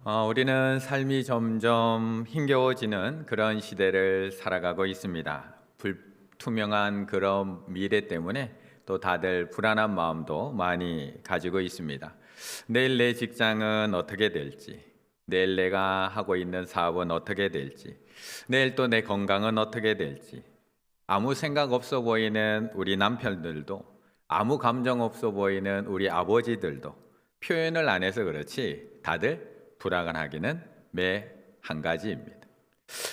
우리는 삶이 점점 힘겨워지는 그런 시대를 살아가고 있습니다. 불투명한 그런 미래 때문에 또 다들 불안한 마음도 많이 가지고 있습니다. 내일 내 직장은 어떻게 될지, 내일 내가 하고 있는 사업은 어떻게 될지, 내일 또 내 건강은 어떻게 될지, 아무 생각 없어 보이는 우리 남편들도, 아무 감정 없어 보이는 우리 아버지들도 표현을 안 해서 그렇지 다들 불안하기는 매 한 가지입니다.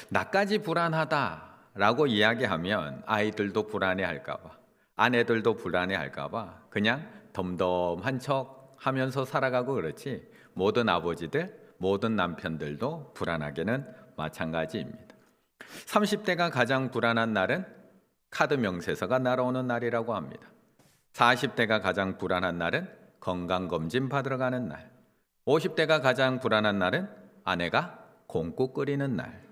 나까지 불안하다라고 이야기하면 아이들도 불안해할까봐, 아내들도 불안해할까봐 그냥 덤덤한 척 하면서 살아가고 그렇지 모든 아버지들, 모든 남편들도 불안하기는 마찬가지입니다. 30대가 가장 불안한 날은 카드 명세서가 날아오는 날이라고 합니다. 40대가 가장 불안한 날은 건강검진 받으러 가는 날. 50대가 가장 불안한 날은 아내가 콩국 끓이는 날.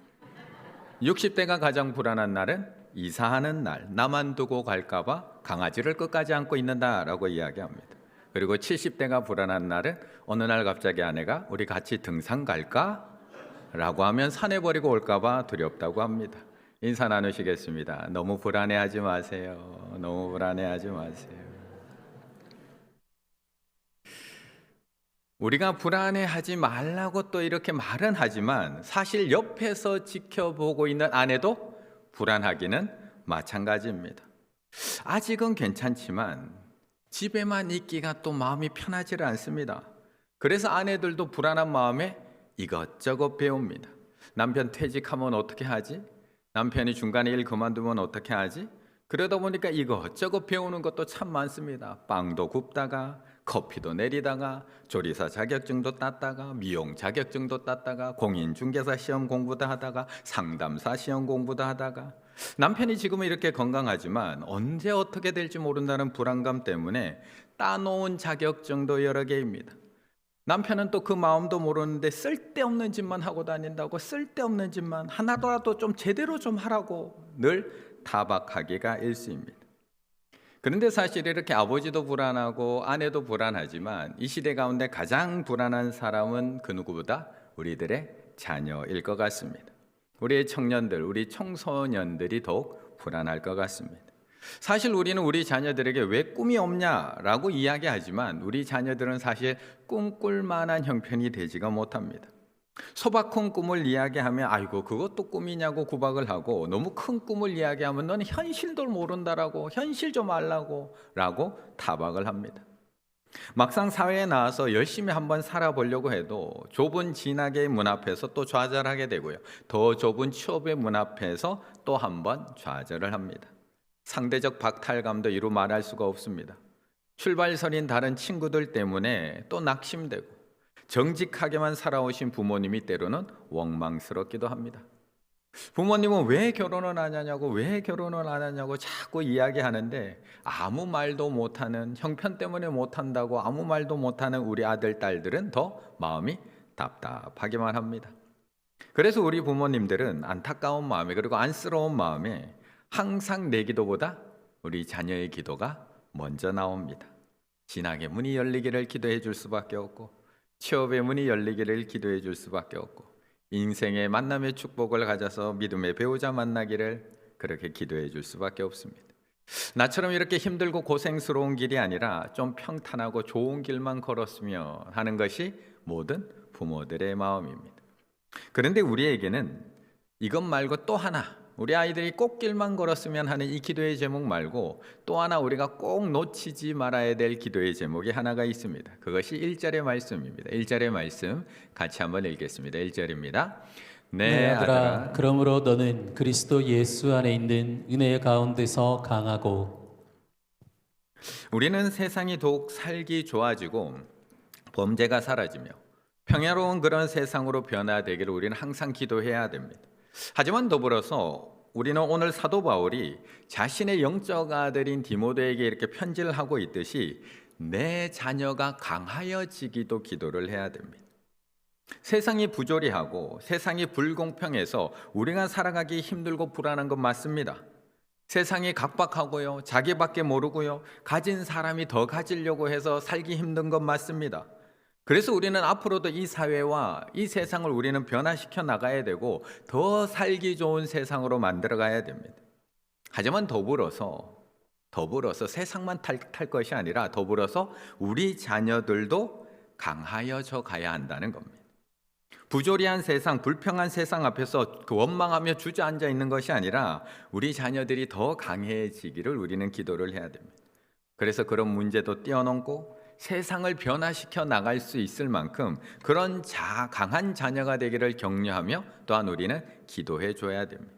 60대가 가장 불안한 날은 이사하는 날. 나만 두고 갈까봐 강아지를 끝까지 안고 있는다라고 이야기합니다. 그리고 70대가 불안한 날은 어느 날 갑자기 아내가 우리 같이 등산 갈까? 라고 하면 산에 버리고 올까봐 두렵다고 합니다. 인사 나누시겠습니다. 너무 불안해하지 마세요. 너무 불안해하지 마세요. 우리가 불안해하지 말라고 또 이렇게 말은 하지만 사실 옆에서 지켜보고 있는 아내도 불안하기는 마찬가지입니다. 아직은 괜찮지만 집에만 있기가 또 마음이 편하지를 않습니다. 그래서 아내들도 불안한 마음에 이것저것 배웁니다. 남편 퇴직하면 어떻게 하지? 남편이 중간에 일 그만두면 어떻게 하지? 그러다 보니까 이것저것 배우는 것도 참 많습니다. 빵도 굽다가 커피도 내리다가 조리사 자격증도 땄다가 미용 자격증도 땄다가 공인중개사 시험 공부도 하다가 상담사 시험 공부도 하다가 남편이 지금은 이렇게 건강하지만 언제 어떻게 될지 모른다는 불안감 때문에 따놓은 자격증도 여러 개입니다. 남편은 또 그 마음도 모르는데 쓸데없는 짓만 하고 다닌다고 쓸데없는 짓만 하나더라도 좀 제대로 좀 하라고 늘 타박하기가 일쑤입니다. 그런데 사실 이렇게 아버지도 불안하고 아내도 불안하지만 이 시대 가운데 가장 불안한 사람은 그 누구보다 우리들의 자녀일 것 같습니다. 우리의 청년들, 우리 청소년들이 더욱 불안할 것 같습니다. 사실 우리는 우리 자녀들에게 왜 꿈이 없냐라고 이야기하지만 우리 자녀들은 사실 꿈꿀 만한 형편이 되지가 못합니다. 소박한 꿈을 이야기하면 아이고 그것도 꿈이냐고 구박을 하고 너무 큰 꿈을 이야기하면 너는 현실도 모른다라고 현실 좀 알라고 라고 타박을 합니다. 막상 사회에 나와서 열심히 한번 살아보려고 해도 좁은 진학의 문 앞에서 또 좌절하게 되고요. 더 좁은 취업의 문 앞에서 또 한번 좌절을 합니다. 상대적 박탈감도 이루 말할 수가 없습니다. 출발선인 다른 친구들 때문에 또 낙심되고 정직하게만 살아오신 부모님이 때로는 원망스럽기도 합니다. 부모님은 왜 결혼을 안 하냐고 왜 결혼을 안 하냐고 자꾸 이야기하는데 아무 말도 못하는 형편 때문에 못한다고 아무 말도 못하는 우리 아들 딸들은 더 마음이 답답하기만 합니다. 그래서 우리 부모님들은 안타까운 마음에 그리고 안쓰러운 마음에 항상 내 기도보다 우리 자녀의 기도가 먼저 나옵니다. 진학의 문이 열리기를 기도해 줄 수밖에 없고 취업의 문이 열리기를 기도해 줄 수밖에 없고 인생의 만남의 축복을 가져서 믿음의 배우자 만나기를 그렇게 기도해 줄 수밖에 없습니다. 나처럼 이렇게 힘들고 고생스러운 길이 아니라 좀 평탄하고 좋은 길만 걸었으면 하는 것이 모든 부모들의 마음입니다. 그런데 우리에게는 이것 말고 또 하나 우리 아이들이 꼭 길만 걸었으면 하는 이 기도의 제목 말고 또 하나 우리가 꼭 놓치지 말아야 될 기도의 제목이 하나가 있습니다. 그것이 1절의 말씀입니다. 1절의 말씀 같이 한번 읽겠습니다. 1절입니다. 내 아들아, 그러므로 너는 그리스도 예수 안에 있는 은혜 가운데서 강하고. 우리는 세상이 더욱 살기 좋아지고 범죄가 사라지며 평화로운 그런 세상으로 변화되기를 우리는 항상 기도해야 됩니다. 하지만 더불어서 우리는 오늘 사도 바울이 자신의 영적 아들인 디모데에게 이렇게 편지를 하고 있듯이 내 자녀가 강하여지기도 기도를 해야 됩니다. 세상이 부조리하고 세상이 불공평해서 우리가 살아가기 힘들고 불안한 건 맞습니다. 세상이 각박하고요, 자기밖에 모르고요, 가진 사람이 더 가지려고 해서 살기 힘든 건 맞습니다. 그래서 우리는 앞으로도 이 사회와 이 세상을 우리는 변화시켜 나가야 되고 더 살기 좋은 세상으로 만들어 가야 됩니다. 하지만 더불어서 세상만 탈 것이 아니라 더불어서 우리 자녀들도 강하여져 가야 한다는 겁니다. 부조리한 세상, 불평한 세상 앞에서 그 원망하며 주저앉아 있는 것이 아니라 우리 자녀들이 더 강해지기를 우리는 기도를 해야 됩니다. 그래서 그런 문제도 뛰어넘고 세상을 변화시켜 나갈 수 있을 만큼 그런 강한 자녀가 되기를 격려하며 또한 우리는 기도해 줘야 됩니다.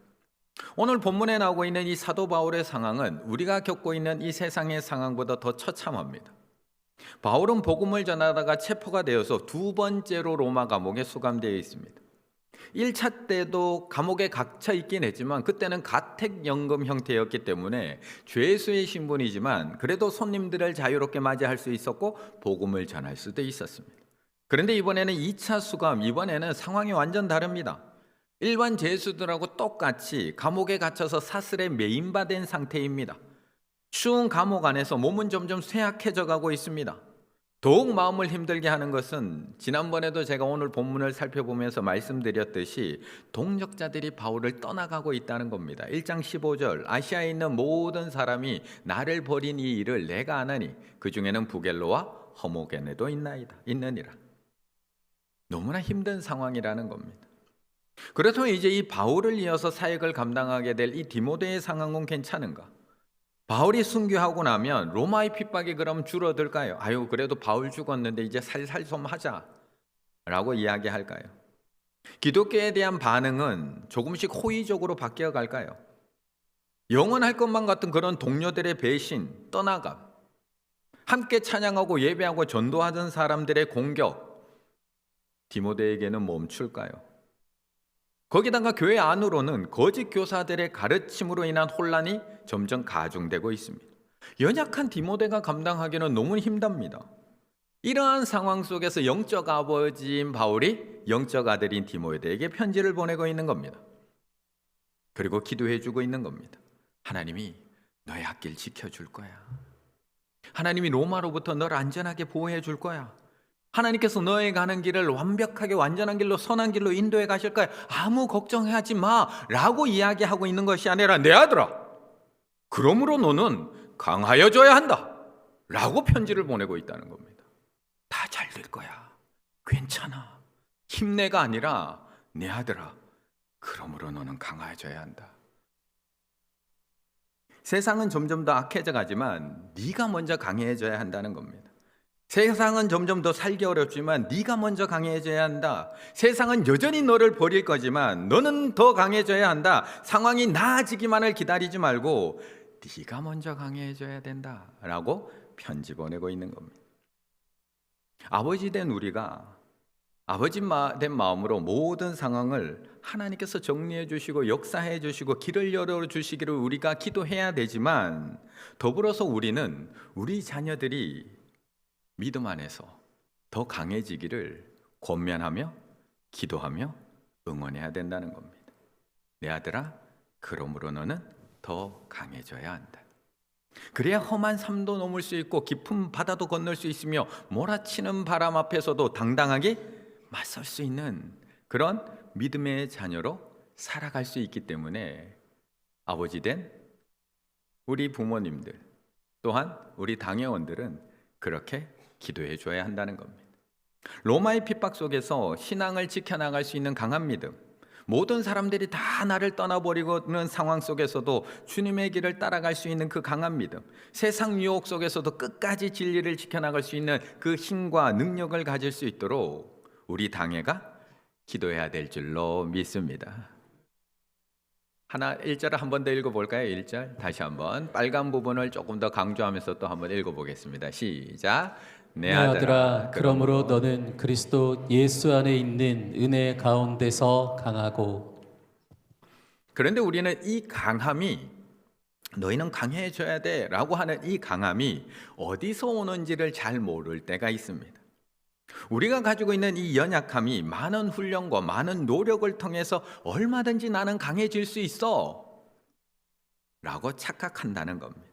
오늘 본문에 나오고 있는 이 사도 바울의 상황은 우리가 겪고 있는 이 세상의 상황보다 더 처참합니다. 바울은 복음을 전하다가 체포가 되어서 두 번째로 로마 감옥에 수감되어 있습니다. 1차 때도 감옥에 갇혀 있긴 했지만 그때는 가택연금 형태였기 때문에 죄수의 신분이지만 그래도 손님들을 자유롭게 맞이할 수 있었고 복음을 전할 수도 있었습니다. 그런데 이번에는 2차 수감, 이번에는 상황이 완전 다릅니다. 일반 죄수들하고 똑같이 감옥에 갇혀서 사슬에 매인받은 상태입니다. 추운 감옥 안에서 몸은 점점 쇠약해져 가고 있습니다. 더욱 마음을 힘들게 하는 것은 지난번에도 제가 오늘 본문을 살펴보면서 말씀드렸듯이 동역자들이 바울을 떠나가고 있다는 겁니다. 1장 15절 아시아에 있는 모든 사람이 나를 버린 이 일을 내가 아나니 그 중에는 부겔로와 허모게네도 있느니라. 너무나 힘든 상황이라는 겁니다. 그렇다면 이제 이 바울을 이어서 사역을 감당하게 될 이 디모데의 상황은 괜찮은가? 바울이 순교하고 나면 로마의 핍박이 그럼 줄어들까요? 아유, 그래도 바울 죽었는데 이제 살살 좀 하자 라고 이야기할까요? 기독교에 대한 반응은 조금씩 호의적으로 바뀌어 갈까요? 영원할 것만 같은 그런 동료들의 배신, 떠나감, 함께 찬양하고 예배하고 전도하던 사람들의 공격, 디모데에게는 멈출까요? 거기다가 교회 안으로는 거짓 교사들의 가르침으로 인한 혼란이 점점 가중되고 있습니다. 연약한 디모데가 감당하기는 너무 힘듭니다. 이러한 상황 속에서 영적 아버지인 바울이 영적 아들인 디모데에게 편지를 보내고 있는 겁니다. 그리고 기도해주고 있는 겁니다. 하나님이 너의 앞길 지켜줄 거야. 하나님이 로마로부터 너를 안전하게 보호해 줄 거야. 하나님께서 너의 가는 길을 완벽하게 완전한 길로 선한 길로 인도해 가실 거야. 아무 걱정하지 마 라고 이야기하고 있는 것이 아니라 내 아들아, 그러므로 너는 강하여져야 한다 라고 편지를 보내고 있다는 겁니다. 다 잘 될 거야. 괜찮아. 힘내가 아니라 내 아들아, 그러므로 너는 강하여져야 한다. 세상은 점점 더 악해져 가지만 네가 먼저 강해져야 한다는 겁니다. 세상은 점점 더 살기 어렵지만 네가 먼저 강해져야 한다. 세상은 여전히 너를 버릴 거지만 너는 더 강해져야 한다. 상황이 나아지기만을 기다리지 말고 네가 먼저 강해져야 된다 라고 편지 보내고 있는 겁니다. 아버지 된 우리가 아버지 된 마음으로 모든 상황을 하나님께서 정리해 주시고 역사해 주시고 길을 열어 주시기를 우리가 기도해야 되지만 더불어서 우리는 우리 자녀들이 믿음 안에서 더 강해지기를 권면하며 기도하며 응원해야 된다는 겁니다. 내 아들아, 그러므로 너는 더 강해져야 한다. 그래야 험한 삶도 넘을 수 있고 깊은 바다도 건널 수 있으며 몰아치는 바람 앞에서도 당당하게 맞설 수 있는 그런 믿음의 자녀로 살아갈 수 있기 때문에 아버지 된 우리 부모님들 또한 우리 당회원들은 그렇게 기도해 줘야 한다는 겁니다. 로마의 핍박 속에서 신앙을 지켜나갈 수 있는 강한 믿음, 모든 사람들이 다 나를 떠나버리고는 상황 속에서도 주님의 길을 따라갈 수 있는 그 강한 믿음, 세상 유혹 속에서도 끝까지 진리를 지켜나갈 수 있는 그 힘과 능력을 가질 수 있도록 우리 당회가 기도해야 될 줄로 믿습니다. 1절을 한 번 더 읽어볼까요? 1절 다시 한번 빨간 부분을 조금 더 강조하면서 또 한번 읽어보겠습니다. 시작. 내 아들아, 그러므로 너는 그리스도 예수 안에 있는 은혜 가운데서 강하고. 그런데 우리는 이 강함이 너희는 강해져야 돼 라고 하는 이 강함이 어디서 오는지를 잘 모를 때가 있습니다. 우리가 가지고 있는 이 연약함이 많은 훈련과 많은 노력을 통해서 얼마든지 나는 강해질 수 있어 라고 착각한다는 겁니다.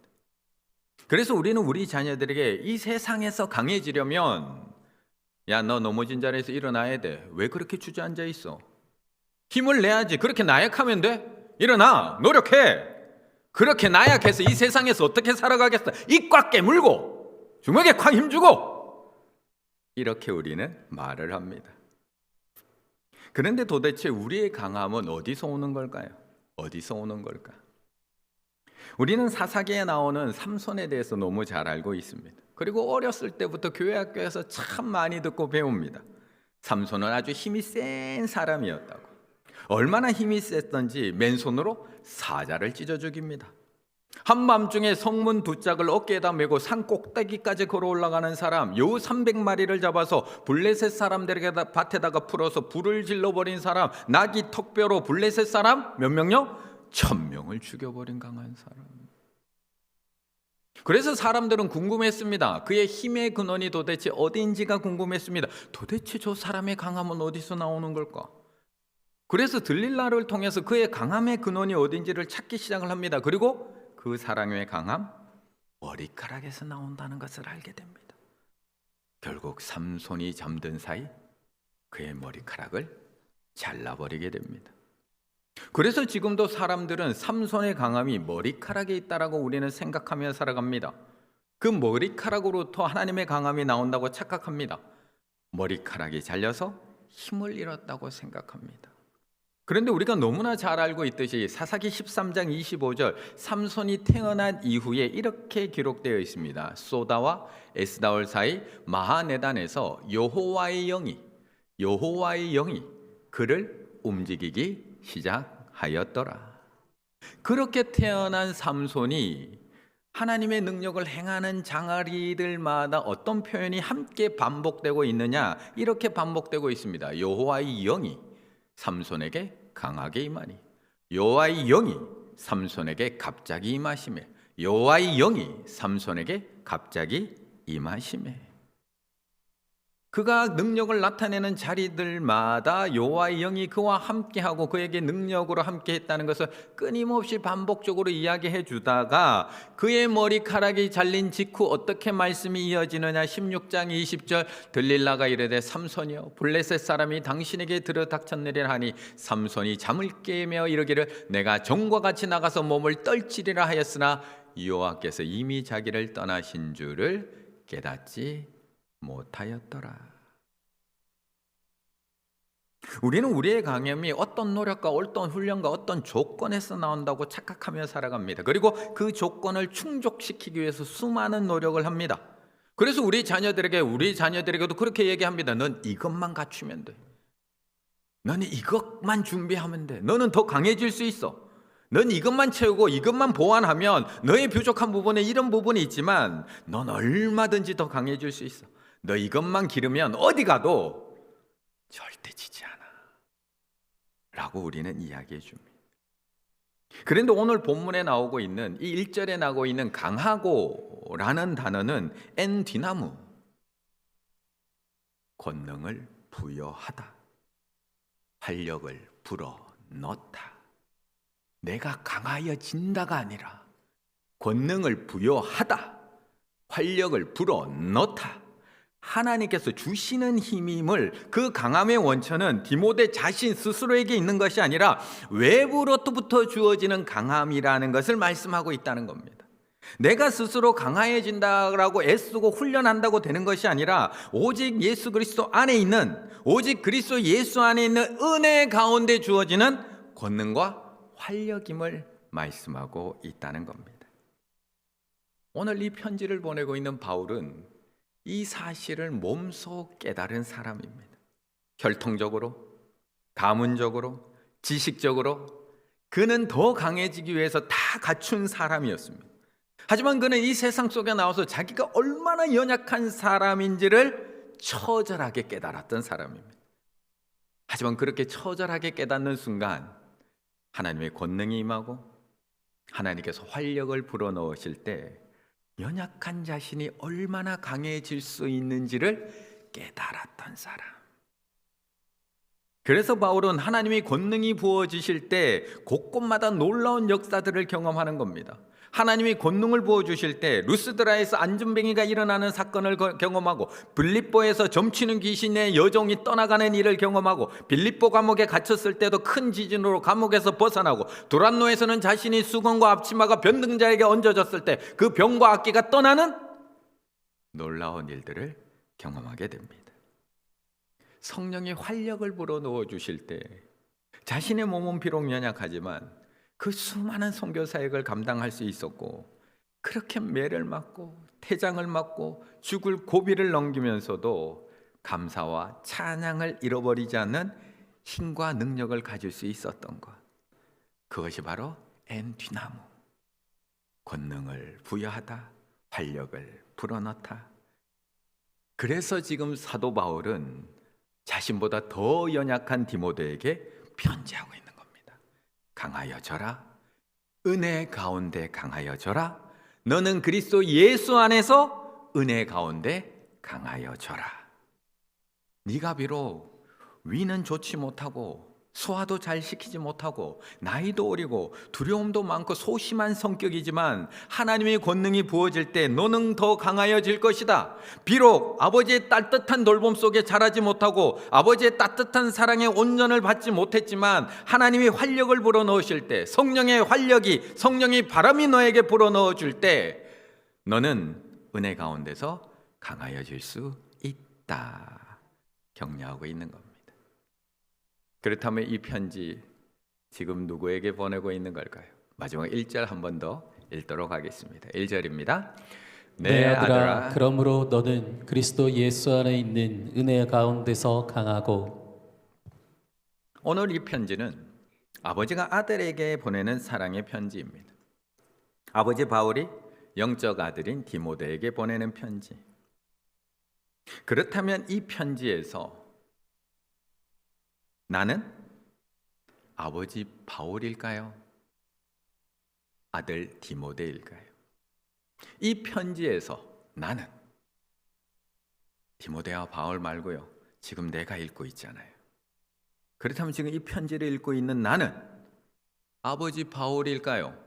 그래서 우리는 우리 자녀들에게 이 세상에서 강해지려면 야, 너 넘어진 자리에서 일어나야 돼. 왜 그렇게 주저앉아 있어? 힘을 내야지. 그렇게 나약하면 돼? 일어나. 노력해. 그렇게 나약해서 이 세상에서 어떻게 살아가겠어? 입 꽉 깨물고 주먹에 콱 힘주고 이렇게 우리는 말을 합니다. 그런데 도대체 우리의 강함은 어디서 오는 걸까요? 어디서 오는 걸까? 우리는 사사기에 나오는 삼손에 대해서 너무 잘 알고 있습니다. 그리고 어렸을 때부터 교회 학교에서 참 많이 듣고 배웁니다. 삼손은 아주 힘이 센 사람이었다고. 얼마나 힘이 셌던지 맨손으로 사자를 찢어 죽입니다. 한밤중에 성문 두 짝을 어깨에다 메고 산 꼭대기까지 걸어 올라가는 사람, 요 300마리를 잡아서 블레셋 사람들에게 밭에다가 풀어서 불을 질러버린 사람, 나귀 턱뼈로 블레셋 사람 몇 명요? 1000명을 죽여버린 강한 사람. 그래서 사람들은 궁금했습니다. 그의 힘의 근원이 도대체 어디인지가 궁금했습니다. 도대체 저 사람의 강함은 어디서 나오는 걸까? 그래서 들릴라를 통해서 그의 강함의 근원이 어딘지를 찾기 시작을 합니다. 그리고 그 사람의 강함, 머리카락에서 나온다는 것을 알게 됩니다. 결국 삼손이 잠든 사이 그의 머리카락을 잘라버리게 됩니다. 그래서 지금도 사람들은 삼손의 강함이 머리카락에 있다라고 우리는 생각하며 살아갑니다. 그 머리카락으로부터 하나님의 강함이 나온다고 착각합니다. 머리카락이 잘려서 힘을 잃었다고 생각합니다. 그런데 우리가 너무나 잘 알고 있듯이 사사기 13장 25절 삼손이 태어난 이후에 이렇게 기록되어 있습니다. 소다와 에스다올 사이 마하네단에서 여호와의 영이 그를 움직이기 시작하였더라. 그렇게 태어난 삼손이 하나님의 능력을 행하는 장아리들마다 어떤 표현이 함께 반복되고 있느냐? 이렇게 반복되고 있습니다. 여호와의 영이 삼손에게 강하게 임하니, 여호와의 영이 삼손에게 갑자기 임하시매, 여호와의 영이 삼손에게 갑자기 임하시매. 그가 능력을 나타내는 자리들마다 여호와의 영이 그와 함께하고 그에게 능력으로 함께했다는 것을 끊임없이 반복적으로 이야기해 주다가 그의 머리카락이 잘린 직후 어떻게 말씀이 이어지느냐. 16장 20절 들릴라가 이르되 삼손이여 블레셋 사람이 당신에게 들어닥쳤느니라 하니 삼손이 잠을 깨며 이르기를 내가 종과 같이 나가서 몸을 떨치리라 하였으나 여호와께서 이미 자기를 떠나신 줄을 깨닫지 못하였더라. 우리는 우리의 강함이 어떤 노력과 어떤 훈련과 어떤 조건에서 나온다고 착각하며 살아갑니다. 그리고 그 조건을 충족시키기 위해서 수많은 노력을 합니다. 그래서 우리 자녀들에게도 그렇게 얘기합니다. 넌 이것만 갖추면 돼. 너는 이것만 준비하면 돼. 너는 더 강해질 수 있어. 넌 이것만 채우고 이것만 보완하면 너의 부족한 부분에 이런 부분이 있지만 넌 얼마든지 더 강해질 수 있어. 너 이것만 기르면 어디 가도 절대 지지 않아 라고 우리는 이야기해 줍니다. 그런데 오늘 본문에 나오고 있는 이 1절에 나오고 있는 강하고라는 단어는 엔디나무, 권능을 부여하다, 활력을 불어넣다. 내가 강하여진다가 아니라 권능을 부여하다, 활력을 불어넣다. 하나님께서 주시는 힘임을, 그 강함의 원천은 디모데 자신 스스로에게 있는 것이 아니라 외부로부터 주어지는 강함이라는 것을 말씀하고 있다는 겁니다. 내가 스스로 강해진다라고 애쓰고 훈련한다고 되는 것이 아니라 오직 예수 그리스도 안에 있는, 오직 그리스도 예수 안에 있는 은혜 가운데 주어지는 권능과 활력임을 말씀하고 있다는 겁니다. 오늘 이 편지를 보내고 있는 바울은 이 사실을 몸소 깨달은 사람입니다. 혈통적으로, 가문적으로, 지식적으로 그는 더 강해지기 위해서 다 갖춘 사람이었습니다. 하지만 그는 이 세상 속에 나와서 자기가 얼마나 연약한 사람인지를 처절하게 깨달았던 사람입니다. 하지만 그렇게 처절하게 깨닫는 순간 하나님의 권능이 임하고 하나님께서 활력을 불어넣으실 때 연약한 자신이 얼마나 강해질 수 있는지를 깨달았던 사람. 그래서 바울은 하나님의 권능이 부어지실 때 곳곳마다 놀라운 역사들을 경험하는 겁니다. 하나님이 권능을 부어주실 때 루스드라에서 안전뱅이가 일어나는 사건을 경험하고 빌립보에서 점치는 귀신의 여종이 떠나가는 일을 경험하고 빌립보 감옥에 갇혔을 때도 큰 지진으로 감옥에서 벗어나고 두란노에서는 자신이 수건과 앞치마가 변등자에게 얹어졌을 때 그 병과 악기가 떠나는 놀라운 일들을 경험하게 됩니다. 성령이 활력을 불어넣어 주실 때 자신의 몸은 비록 연약하지만 그 수많은 선교 사역을 감당할 수 있었고, 그렇게 매를 맞고 태장을 맞고 죽을 고비를 넘기면서도 감사와 찬양을 잃어버리지 않는 힘과 능력을 가질 수 있었던 것, 그것이 바로 엔뒤나무, 권능을 부여하다, 활력을 불어넣다. 그래서 지금 사도 바울은 자신보다 더 연약한 디모데에게 편지하고 있는 겁니다. 강하여져라, 은혜 가운데 강하여져라. 너는 그리스도 예수 안에서 은혜 가운데 강하여져라. 네가 비록 위는 좋지 못하고 소화도 잘 시키지 못하고 나이도 어리고 두려움도 많고 소심한 성격이지만 하나님의 권능이 부어질 때 너는 더 강하여질 것이다. 비록 아버지의 따뜻한 돌봄 속에 자라지 못하고 아버지의 따뜻한 사랑의 온전을 받지 못했지만 하나님이 활력을 불어넣으실 때, 성령의 활력이, 성령의 바람이 너에게 불어넣어 줄 때 너는 은혜 가운데서 강하여질 수 있다. 격려하고 있는 겁니다. 그렇다면 이 편지 지금 누구에게 보내고 있는 걸까요? 마지막 1절 한 번 더 읽도록 하겠습니다. 1절입니다. 내 아들아, 그러므로 너는 그리스도 예수 안에 있는 은혜 가운데서 강하고. 오늘 이 편지는 아버지가 아들에게 보내는 사랑의 편지입니다. 아버지 바울이 영적 아들인 디모데에게 보내는 편지. 그렇다면 이 편지에서 나는 아버지 바울일까요? 아들 디모데일까요? 이 편지에서 나는, 디모데와 바울 말고요, 지금 내가 읽고 있잖아요. 그렇다면 지금 이 편지를 읽고 있는 나는 아버지 바울일까요?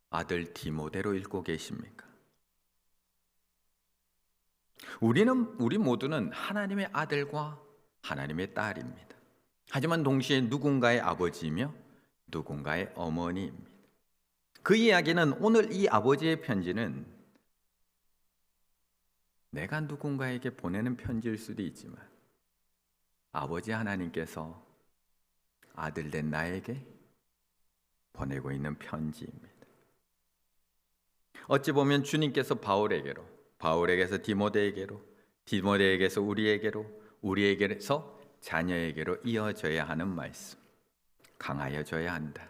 아들 디모데로 읽고 계십니까? 우리 모두는 하나님의 아들과 하나님의 딸입니다. 하지만 동시에 누군가의 아버지이며 누군가의 어머니입니다. 그 이야기는, 오늘 이 아버지의 편지는 내가 누군가에게 보내는 편지일 수도 있지만 아버지 하나님께서 아들된 나에게 보내고 있는 편지입니다. 어찌 보면 주님께서 바울에게로, 바울에게서 디모데에게로, 디모데에게서 우리에게로, 우리에게서 자녀에게로 이어져야 하는 말씀. 강하여져야 한다.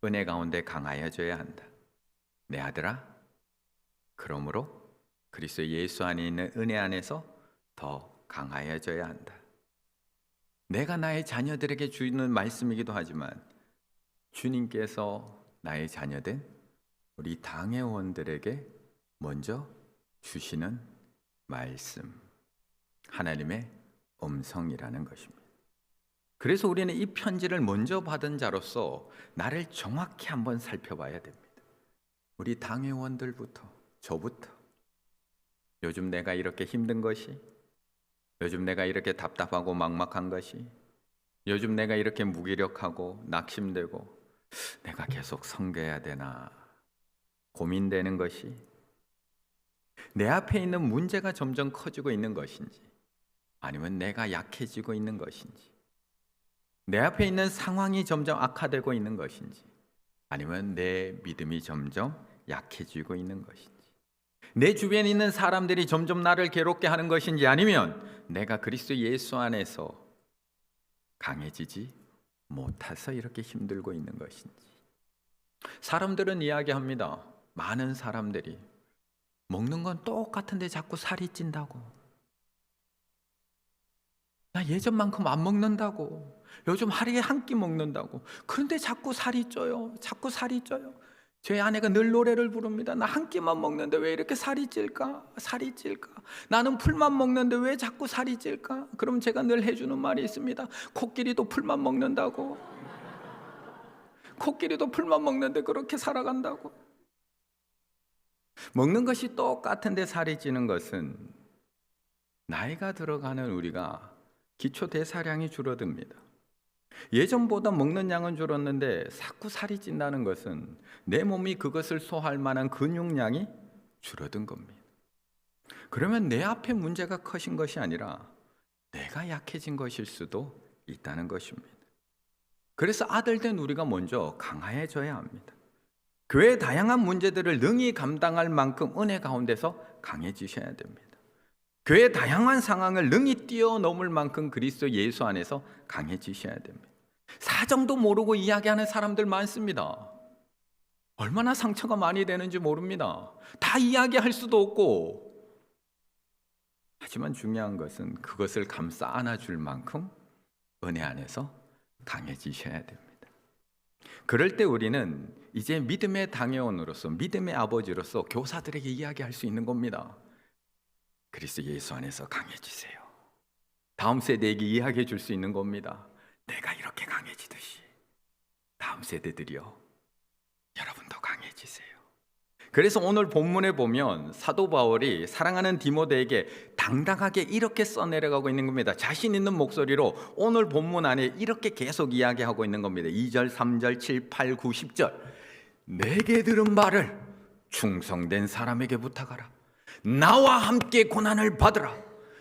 은혜 가운데 강하여져야 한다. 내 아들아, 그러므로 그리스도 예수 안에 있는 은혜 안에서 더 강하여져야 한다. 내가 나의 자녀들에게 주는 말씀이기도 하지만 주님께서 나의 자녀된 우리 당회원들에게 먼저 주시는 말씀, 하나님의 음성이라는 것입니다. 그래서 우리는 이 편지를 먼저 받은 자로서 나를 정확히 한번 살펴봐야 됩니다. 우리 당회원들부터, 저부터, 요즘 내가 이렇게 힘든 것이, 요즘 내가 이렇게 답답하고 막막한 것이, 요즘 내가 이렇게 무기력하고 낙심되고 내가 계속 섬겨야 되나 고민되는 것이, 내 앞에 있는 문제가 점점 커지고 있는 것인지, 아니면 내가 약해지고 있는 것인지, 내 앞에 있는 상황이 점점 악화되고 있는 것인지, 아니면 내 믿음이 점점 약해지고 있는 것인지, 내 주변에 있는 사람들이 점점 나를 괴롭게 하는 것인지, 아니면 내가 그리스도 예수 안에서 강해지지 못해서 이렇게 힘들고 있는 것인지. 사람들은 이야기합니다. 많은 사람들이 먹는 건 똑같은데 자꾸 살이 찐다고. 나 예전만큼 안 먹는다고. 요즘 하루에 한 끼 먹는다고. 그런데 자꾸 살이 쪄요. 자꾸 살이 쪄요. 제 아내가 늘 노래를 부릅니다. 나 한 끼만 먹는데 왜 이렇게 살이 찔까? 살이 찔까? 나는 풀만 먹는데 왜 자꾸 살이 찔까? 그럼 제가 늘 해주는 말이 있습니다. 코끼리도 풀만 먹는다고. 코끼리도 풀만 먹는데 그렇게 살아간다고? 먹는 것이 똑같은데 살이 찌는 것은 나이가 들어가는 우리가 기초 대사량이 줄어듭니다. 예전보다 먹는 양은 줄었는데 자꾸 살이 찐다는 것은 내 몸이 그것을 소화할 만한 근육량이 줄어든 겁니다. 그러면 내 앞에 문제가 커진 것이 아니라 내가 약해진 것일 수도 있다는 것입니다. 그래서 아들된 우리가 먼저 강해져야 합니다. 교회의 다양한 문제들을 능히 감당할 만큼 은혜 가운데서 강해지셔야 됩니다. 교회의 다양한 상황을 능히 뛰어넘을 만큼 그리스도 예수 안에서 강해지셔야 됩니다. 사정도 모르고 이야기하는 사람들 많습니다. 얼마나 상처가 많이 되는지 모릅니다. 다 이야기할 수도 없고. 하지만 중요한 것은 그것을 감싸 안아줄 만큼 은혜 안에서 강해지셔야 됩니다. 그럴 때 우리는 이제 믿음의 당회원으로서, 믿음의 아버지로서 교사들에게 이야기할 수 있는 겁니다. 그리스도 예수 안에서 강해지세요. 다음 세대에게 이야기해 줄 수 있는 겁니다. 내가 이렇게 강해지듯이 다음 세대들이요, 여러분도 강해지세요. 그래서 오늘 본문에 보면 사도 바울이 사랑하는 디모데에게 당당하게 이렇게 써내려가고 있는 겁니다. 자신 있는 목소리로 오늘 본문 안에 이렇게 계속 이야기하고 있는 겁니다. 2절, 3절, 7, 8, 9, 10절. 내게 들은 말을 충성된 사람에게 부탁하라. 나와 함께 고난을 받으라.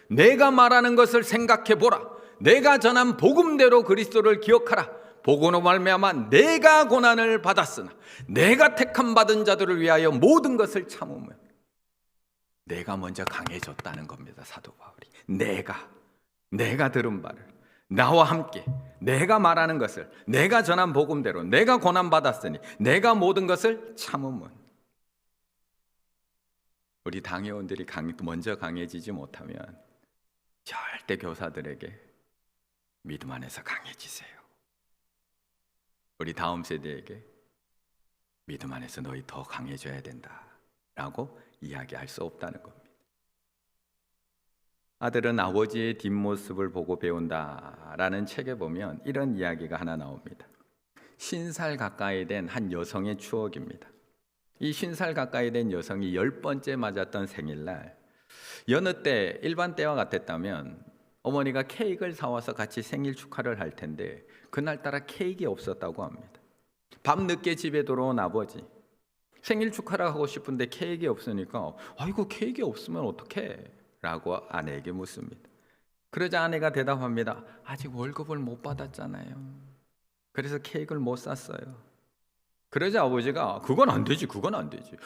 내가 말하는 것을 생각해 보라. 내가 전한 복음대로 그리스도를 기억하라. 복음으로 말미암아 내가 고난을 받았으나 내가 택함 받은 자들을 위하여 모든 것을 참으며, 내가 먼저 강해졌다는 겁니다. 사도 바울이 내가 들은 바를, 나와 함께 내가 말하는 것을, 내가 전한 복음대로 내가 고난 받았으니 내가 모든 것을 참으면. 우리 당회원들이 먼저 강해지지 못하면 절대 교사들에게 믿음 안에서 강해지세요. 우리 다음 세대에게 믿음 안에서 너희 더 강해져야 된다라고 이야기할 수 없다는 겁니다. 아들은 아버지의 뒷모습을 보고 배운다라는 책에 보면 이런 이야기가 하나 나옵니다. 50살 가까이 된 한 여성의 추억입니다. 이 50살 가까이 된 여성이 10번째 맞았던 생일날, 여느 때 일반 때와 같았다면 어머니가 케이크를 사와서 같이 생일 축하를 할 텐데 그날따라 케이크가 없었다고 합니다. 밤늦게 집에 돌아온 아버지, 생일 축하를 하고 싶은데 케이크가 없으니까 아이고 케이크가 없으면 어떡해? 라고 아내에게 묻습니다. 그러자 아내가 대답합니다. 아직 월급을 못 받았잖아요. 그래서 케이크를 못 샀어요. 그러자 아버지가 그건 안 되지.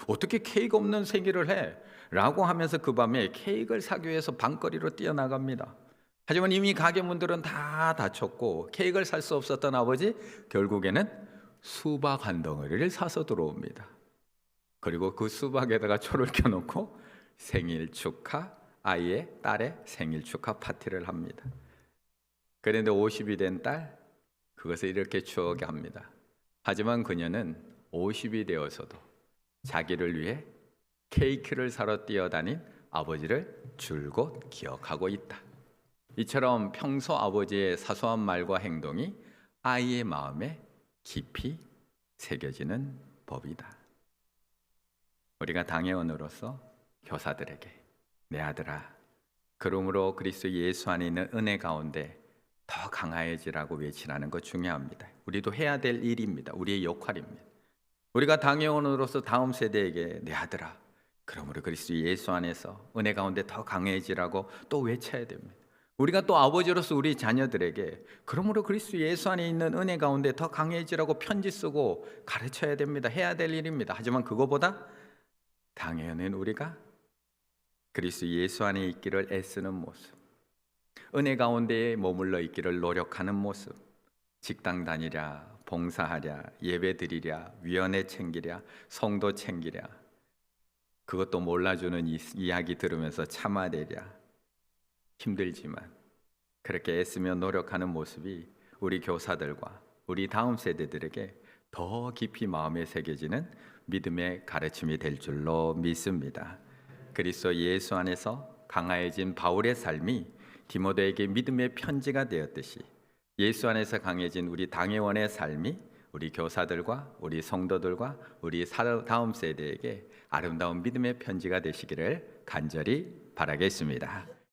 어떻게 케이크 없는 생일을 해? 라고 하면서 그 밤에 케이크를 사기 위해서 밤거리로 뛰어나갑니다. 하지만 이미 가게 문들은 다 닫혔고 케이크를 살 수 없었던 아버지, 결국에는 수박 한 덩어리를 사서 들어옵니다. 그리고 그 수박에다가 초를 켜놓고 생일 축하, 아이의 딸의 생일 축하 파티를 합니다. 그런데 50이 된 딸, 그것을 이렇게 추억합니다. 하지만 그녀는 50이 되어서도 자기를 위해 케이크를 사러 뛰어다닌 아버지를 줄곧 기억하고 있다. 이처럼 평소 아버지의 사소한 말과 행동이 아이의 마음에 깊이 새겨지는 법이다. 우리가 당회원으로서 교사들에게 내 아들아, 그러므로 그리스도 예수 안에 있는 은혜 가운데 더 강해지라고 외치라는 것 중요합니다. 우리도 해야 될 일입니다. 우리의 역할입니다. 우리가 당회원으로서 다음 세대에게 내 아들아, 그러므로 그리스도 예수 안에서 은혜 가운데 더 강해지라고 또 외쳐야 됩니다. 우리가 또 아버지로서 우리 자녀들에게 그러므로 그리스도 예수 안에 있는 은혜 가운데 더 강해지라고 편지 쓰고 가르쳐야 됩니다. 해야 될 일입니다. 하지만 그거보다 당연히 우리가 그리스도 예수 안에 있기를 애쓰는 모습, 은혜 가운데에 머물러 있기를 노력하는 모습, 직당 다니랴, 봉사하랴, 예배 드리랴, 위원회 챙기랴, 성도 챙기랴, 그것도 몰라주는 이야기 들으면서 참아내랴, 힘들지만 그렇게 애쓰며 노력하는 모습이 우리 교사들과 우리 다음 세대들에게 더 깊이 마음에 새겨지는 믿음의 가르침이 될 줄로 믿습니다. 그리스도 예수 안에서 강해진 바울의 삶이 디모데에게 믿음의 편지가 되었듯이 예수 안에서 강해진 우리 당회원의 삶이 우리 교사들과 우리 성도들과 우리 다음 세대에게 아름다운 믿음의 편지가 되시기를 간절히 바라겠습니다.